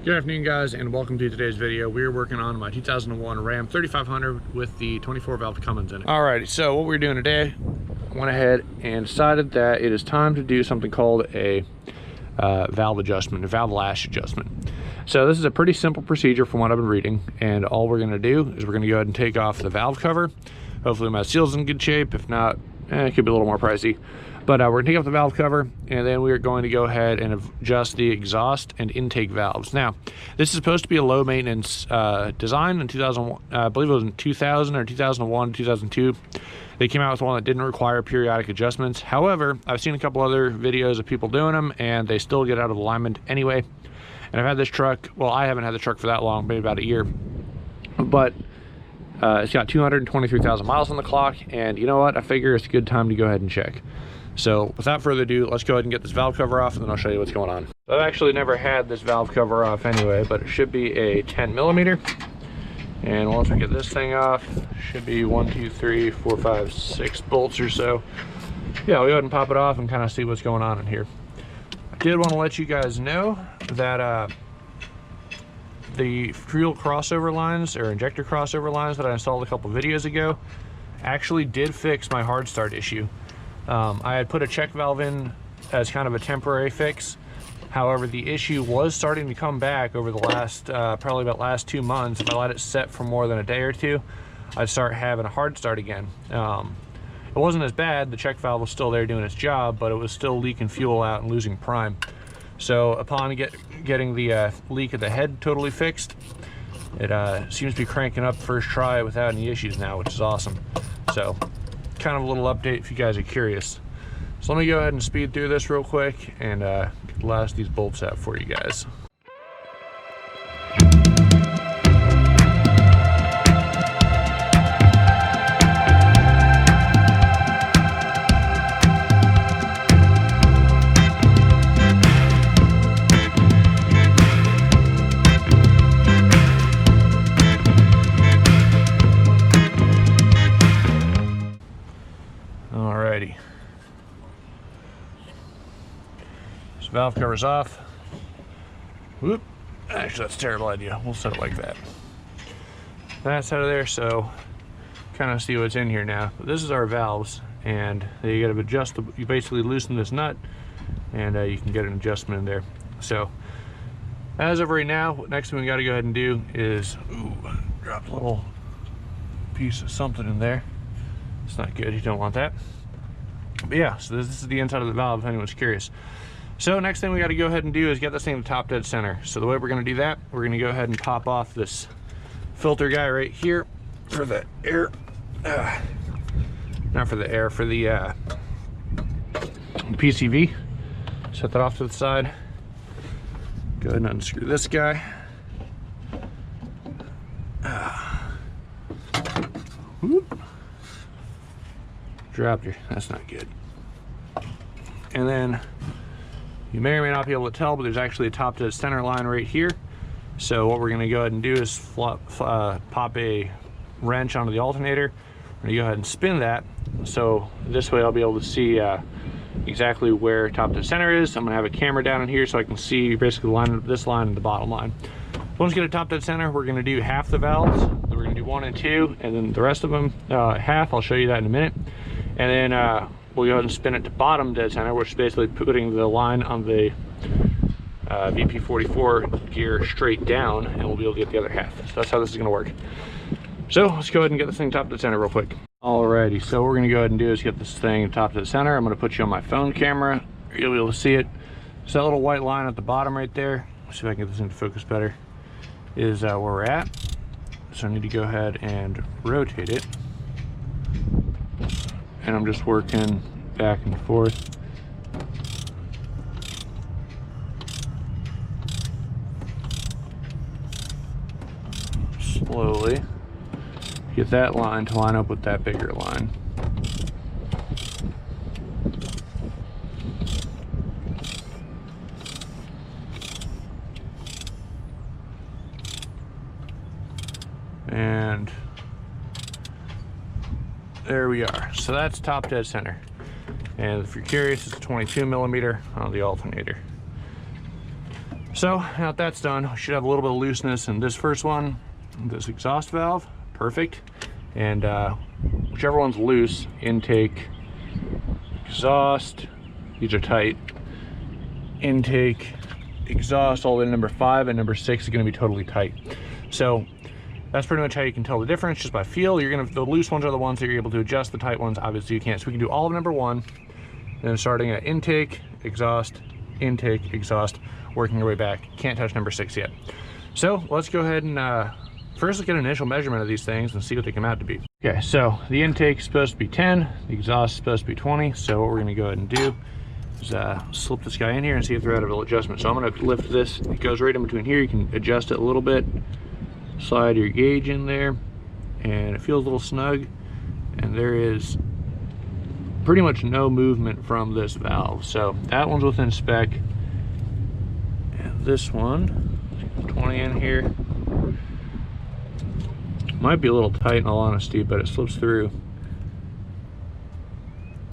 Good afternoon, guys, and welcome to today's video. We're working on my 2001 Ram 3500 with the 24 valve Cummins in it. Alrighty, so what we're doing today, I went ahead and decided that it is time to do something called a valve adjustment, a valve lash adjustment. So this is a pretty simple procedure from what I've been reading, and all we're going to do is we're going to go ahead and take off the valve cover. Hopefully my seal's in good shape. If not, it could be a little more pricey. But we're going to take off the valve cover, and then we are going to go ahead and adjust the exhaust and intake valves. Now, this is supposed to be a low maintenance design in 2001. I believe it was in 2000 or 2001, 2002. They came out with one that didn't require periodic adjustments. However, I've seen a couple other videos of people doing them, and they still get out of alignment anyway. And I've had this truck, well, I haven't had the truck for that long, maybe about a year. But it's got 223,000 miles on the clock, and you know what? I figure it's a good time to go ahead and check. So without further ado, let's go ahead and get this valve cover off, and then I'll show you what's going on. I've actually never had this valve cover off anyway, but it should be a 10 millimeter. And once we get this thing off, should be 1, 2, 3, 4, 5, 6 bolts or so. Yeah, we'll go ahead and pop it off and kind of see what's going on in here. I did want to let you guys know that the fuel crossover lines, or injector crossover lines that I installed a couple videos ago, actually did fix my hard start issue. I had put a check valve in as kind of a temporary fix. However, the issue was starting to come back over the last, probably about last 2 months. If I let it set for more than a day or two, I'd start having a hard start again. It wasn't as bad. The check valve was still there doing its job, but it was still leaking fuel out and losing prime. So upon getting the leak at the head totally fixed, it seems to be cranking up first try without any issues now, which is awesome. So kind of a little update if you guys are curious. So let me go ahead and speed through this real quick and blast these bolts out for you guys. Alrighty. So valve cover's off. Whoop. Actually, that's a terrible idea. We'll set it like that. That's out of there, so kind of see what's in here now. But this is our valves, and you got to adjust the, you basically loosen this nut, and you can get an adjustment in there. So as of right now, next thing we got to go ahead and do is drop a little piece of something in there. It's not good, you don't want that. But yeah, so this is the inside of the valve if anyone's curious. So next thing we got to go ahead and do is get this thing to top dead center. So the way we're going to do that, we're going to go ahead and pop off this filter guy right here for the air. Not for the air, for the PCV. Set that off to the side. Go ahead and unscrew this guy. Whoop. Dropped your, that's not good. And then you may or may not be able to tell, but there's actually a top to the center line right here. So what we're going to go ahead and do is pop a wrench onto the alternator. We're going to go ahead and spin that, so this way I'll be able to see exactly where top to center is. I'm going to have a camera down in here so I can see basically the line, this line and the bottom line. Once we get a top dead center, we're going to do half the valves. Then we're going to do 1 and 2, and then the rest of them half. I'll show you that in a minute. And then we'll go ahead and spin it to bottom dead center, which is basically putting the line on the VP44 gear straight down, and we'll be able to get the other half. So that's how this is going to work. So let's go ahead and get this thing top dead center real quick. Alrighty, so what we're going to go ahead and do is get this thing top dead center. I'm going to put you on my phone camera. You'll be able to see it. So that little white line at the bottom right there, let's see if I can get this into focus better, is where we're at. So I need to go ahead and rotate it. And I'm just working back and forth. Slowly. Get that line to line up with that bigger line. And there we are. So that's top dead center. And if you're curious, it's a 22 millimeter on the alternator. So now that that's done, we should have a little bit of looseness in this first one, this exhaust valve. Perfect. And whichever one's loose, intake, exhaust, these are tight. Intake, exhaust, all the way to number 5 and number 6 is going to be totally tight. So that's pretty much how you can tell the difference, just by feel. The loose ones are the ones that you're able to adjust. The tight ones, obviously you can't. So we can do all of number 1, then starting at intake, exhaust, working your way back. Can't touch number 6 yet. So let's go ahead and first look at an initial measurement of these things and see what they come out to be. Okay, so the intake is supposed to be 10, the exhaust is supposed to be 20. So what we're going to go ahead and do is slip this guy in here and see if they're out of adjustment. So I'm going to lift this. It goes right in between here. You can adjust it a little bit. Slide your gauge in there, and it feels a little snug. And there is pretty much no movement from this valve. So that one's within spec. And this one, 20 in here. Might be a little tight in all honesty, but it slips through.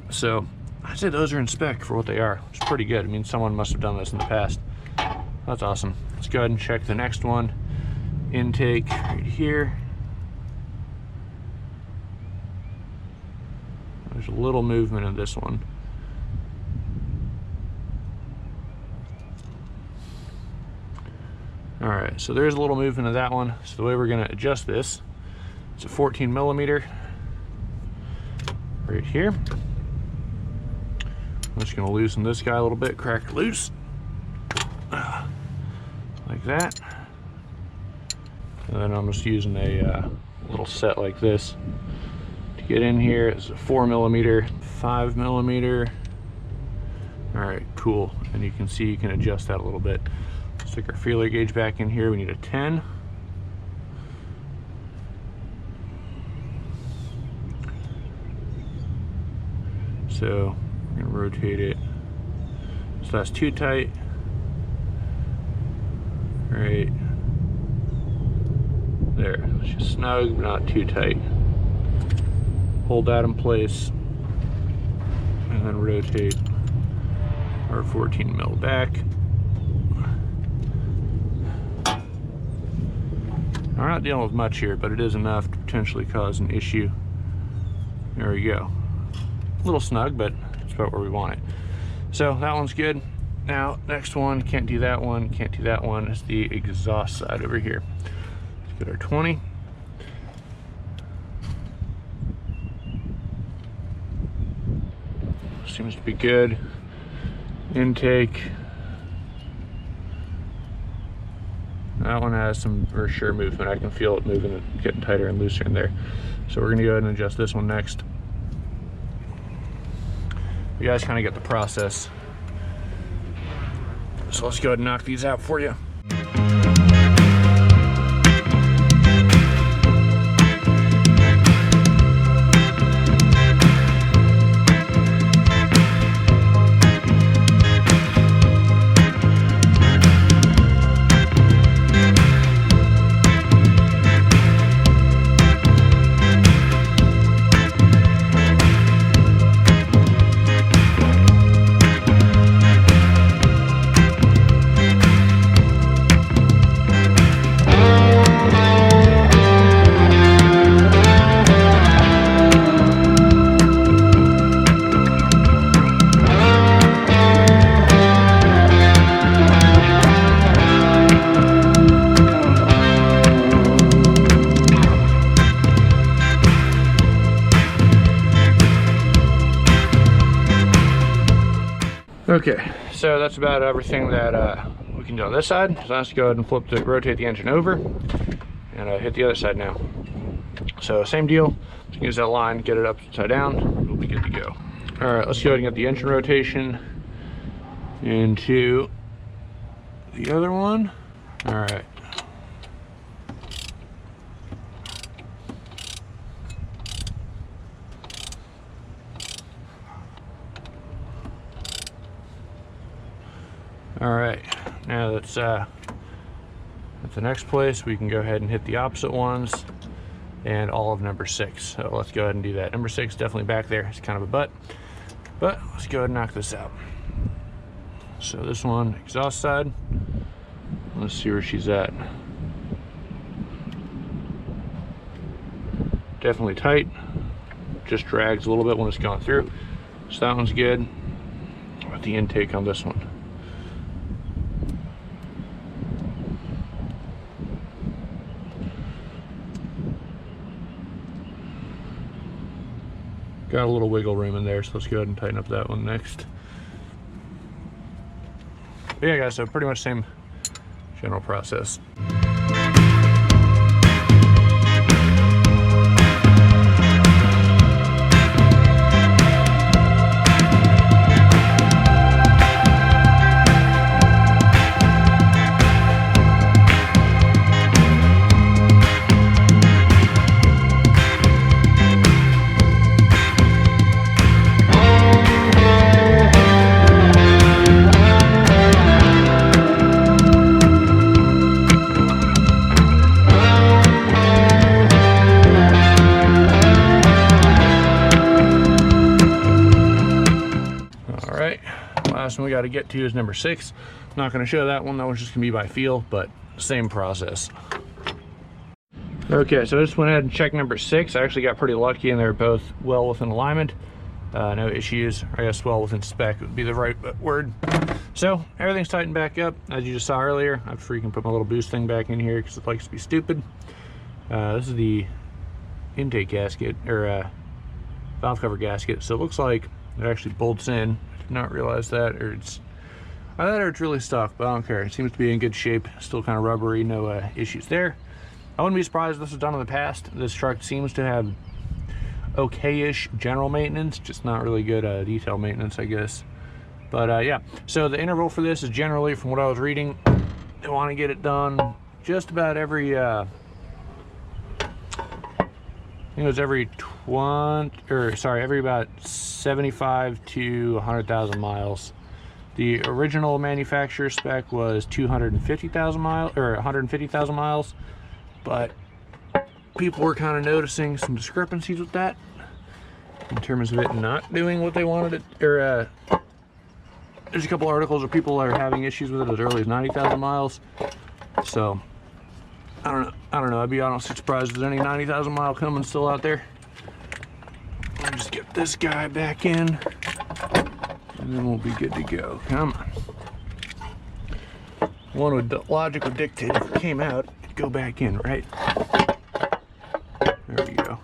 So I'd say those are in spec for what they are. It's pretty good. I mean, someone must have done this in the past. That's awesome. Let's go ahead and check the next one. Intake right here. There's a little movement in this one. All right, so there's a little movement of that one. So the way we're going to adjust this, it's a 14 millimeter right here. I'm just going to loosen this guy a little bit, crack it loose, like that. And then I'm just using a little set like this to get in here. It's a 4 millimeter, 5 millimeter. All right, cool. And you can see you can adjust that a little bit. Stick our feeler gauge back in here. We need a 10. So we're gonna rotate it. So that's too tight. Right there. It's just snug, but not too tight. Hold that in place, and then rotate our 14 mil back. We're not dealing with much here, but it is enough to potentially cause an issue. There we go. A little snug, but it's about where we want it. So that one's good. Now, next one, can't do that one, can't do that one. It's the exhaust side over here. Let's get our 20. Seems to be good. Intake. That one has some for sure movement. I can feel it moving, getting tighter and looser in there. So we're gonna go ahead and adjust this one next. You guys kind of get the process. So let's go ahead and knock these out for you. Okay, so that's about everything that we can do on this side. So let's go ahead and rotate the engine over and hit the other side now. So same deal, just use that line, get it upside down, we'll be good to go. All right, let's go ahead and get the engine rotation into the other one. All right. All right, now that's at the next place. We can go ahead and hit the opposite ones and all of number 6. So let's go ahead and do that. Number 6 definitely back there. It's kind of a butt, but let's go ahead and knock this out. So this one, exhaust side. Let's see where she's at. Definitely tight. Just drags a little bit when it's going through. So that one's good. How about the intake on this one? Got a little wiggle room in there, so let's go ahead and tighten up that one next. But yeah guys, so pretty much same general process. Last one we got to get to is number 6. I'm not going to show that one. That one's just going to be by feel, but same process. Okay, so I just went ahead and checked number 6. I actually got pretty lucky and they're both well within alignment. No issues. I guess well within spec would be the right word. So everything's tightened back up. As you just saw earlier, I freaking put my little boost thing back in here because it likes to be stupid. This is the intake gasket, or valve cover gasket. So it looks like it actually bolts in. Not realize that, or I thought it's really stuck, but I don't care. It seems to be in good shape, still kind of rubbery, no issues there. I wouldn't be surprised if this was done in the past. This truck seems to have okay-ish general maintenance, just not really good detail maintenance, I guess. But yeah, so the interval for this is generally, from what I was reading, they want to get it done just about every I think it was every about 75 to 100,000 miles. The original manufacturer spec was 250,000 miles, or 150,000 miles, but people were kind of noticing some discrepancies with that in terms of it not doing what they wanted it, or there's a couple articles where people are having issues with it as early as 90,000 miles. So I don't know. I'd be honestly surprised if there's any 90,000 mile Cummins still out there. I'll just get this guy back in, and then we'll be good to go. Come on. Logic would dictate if it came out, it'd go back in, right? There we go.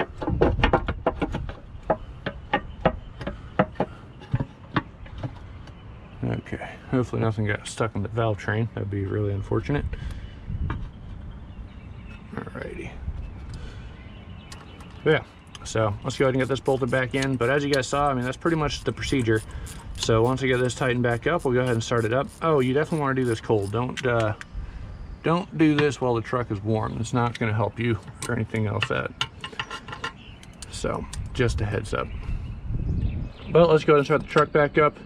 Okay. Hopefully nothing got stuck in the valve train. That'd be really unfortunate. Alrighty. Yeah, so let's go ahead and get this bolted back in. But as you guys saw, I mean, that's pretty much the procedure. So once I get this tightened back up, we'll go ahead and start it up. Oh, you definitely want to do this cold. Don't do this while the truck is warm. It's not going to help you or anything else out. So just a heads up. But let's go ahead and start the truck back up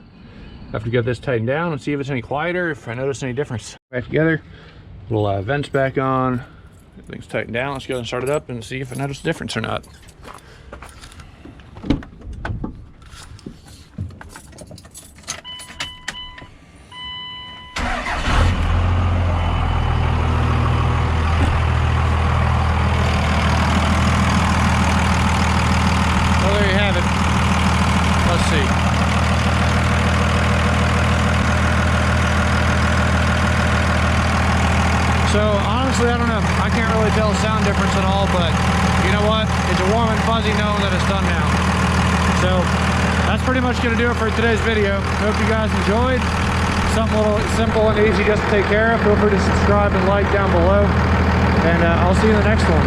after we get this tightened down and see if it's any quieter, if I notice any difference. Back together, little vents back on. Everything's tightened down. Let's go ahead and start it up and see if I notice a difference or not. Well, there you have it. Let's see. So honestly, I don't know. I can't really tell sound difference at all, but you know what? It's a warm and fuzzy knowing that it's done now. So that's pretty much going to do it for today's video. Hope you guys enjoyed. Something a little simple and easy just to take care of. Feel free to subscribe and like down below. And I'll see you in the next one.